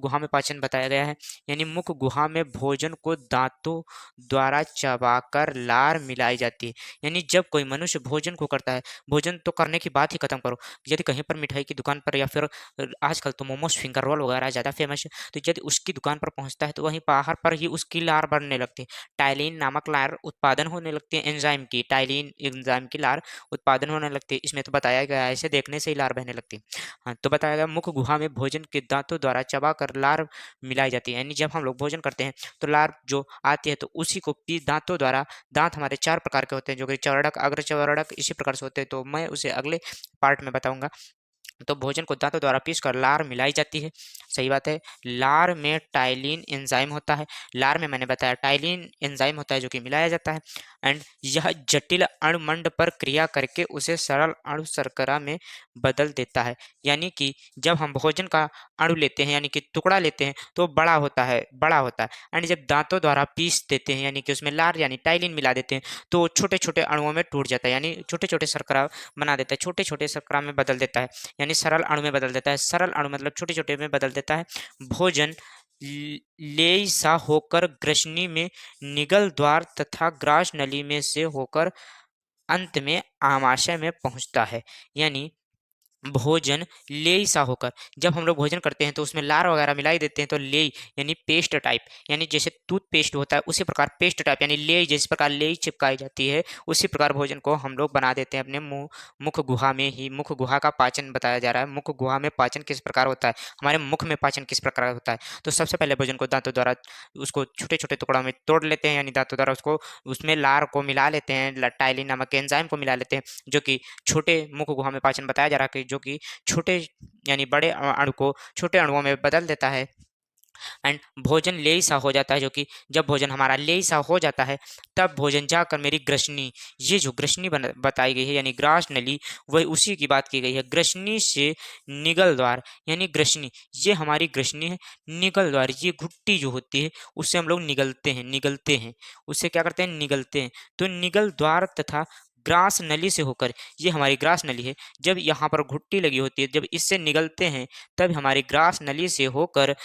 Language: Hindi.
गुहा में पाचन बताया गया है, यानी मुख गुहा में भोजन को दांतों द्वारा चबाकर लार मिलाई जाती है। यानी जब कोई मनुष्य भोजन को करता है, भोजन तो करने की बात ही खत्म करो, यदि कहीं पर मिठाई की दुकान पर या फिर आजकल तो मोमोज फिंगर रोल वगैरह ज़्यादा फेमस है, तो यदि उसकी दुकान पर पहुंचता है तो वहीं बाहर पर ही उसकी लार बनने लगती है। टाइलिन नामक लार उत्पादन होने लगती है, एंजाइम की, टाइलिन एंजाइम की लार उत्पादन होने लगती है। इसमें तो बताया गया है इसे देखने से ही लार बहने लगती है। हाँ, तो बताया गया मुख गुहा में भोजन के दांतों द्वारा चबाकर लार मिलाई जाती है। यानी जब हम लोग भोजन करते हैं तो लार जो आती है तो उसी को दांतों द्वारा, दांत हमारे 4 प्रकार के होते हैं, जो कि चौड़क, अग्र चौड़क इसी प्रकार से होते हैं, तो मैं उसे अगले पार्ट में बताऊंगा। तो भोजन को दांतों द्वारा पीसकर लार मिलाई जाती है। सही बात है। लार में टाइलिन एंजाइम होता है, लार में मैंने बताया टाइलिन एंजाइम होता है जो कि मिलाया जाता है। एंड यह जटिल अणुमंड पर क्रिया करके उसे सरल अणु शर्करा में बदल देता है। यानी कि जब हम भोजन का अणु लेते हैं, यानी कि टुकड़ा लेते हैं, तो बड़ा होता है। एंड जब दांतों द्वारा पीस देते हैं, यानी कि उसमें लार यानी टाइलिन मिला देते हैं, तो छोटे छोटे अणुओं में टूट जाता है, यानी छोटे छोटे शर्करा बना देता है, छोटे छोटे शर्करा में बदल देता है, यानी सरल अणु में बदल देता है। सरल अणु मतलब छोटे छोटे में बदल देता है। भोजन लेय सा होकर ग्रसनी में निगल द्वार तथा ग्रास नली में से होकर अंत में आमाशय में पहुंचता है। यानी भोजन लेय सा होकर, जब हम लोग भोजन करते हैं तो उसमें लार वगैरह मिलाई देते हैं, तो लेय यानी पेस्ट टाइप, यानी जैसे टूथपेस्ट होता है उसी प्रकार पेस्ट टाइप, यानी लेय जिस प्रकार लेय चिपकाई जाती है उसी प्रकार भोजन को हम लोग बना देते हैं अपने मुंह, मुख गुहा में ही। मुख गुहा का पाचन बताया जा रहा है, मुख गुहा में पाचन किस प्रकार होता है, हमारे मुख में पाचन किस प्रकार होता है। तो सबसे पहले भोजन को दांतों द्वारा उसको छोटे छोटे टुकड़ों में तोड़ लेते हैं, यानी दांतों द्वारा उसको उसमें लार को मिला लेते हैं, टाइलिन नामक एंजाइम को मिला लेते हैं, जो कि छोटे मुख गुहा में पाचन बताया जा रहा है कि जो कि छोटे यानी बड़े अणु को छोटे अणुओं में बदल देता है। एंड भोजन लेय सा हो जाता है, जो कि जब भोजन हमारा लेय सा हो जाता है तब भोजन जाकर मेरी ग्रसनी, ये जो ग्रसनी बताई गई है यानी ग्रास नली, वही उसी की बात की गई है। ग्रसनी से निगल द्वार, यानी ग्रसनी, ये हमारी ग्रसनी है। निगल द्वार ये घुट्टी जो होती है उससे हम लोग निगलते हैं, उससे क्या करते हैं, निगलते हैं। तो निगल द्वार तथा ग्रास नली से होकर, ये हमारी ग्रास नली है, जब यहाँ पर घुट्टी लगी होती है, जब इससे निगलते हैं तब हमारी ग्रास नली से होकर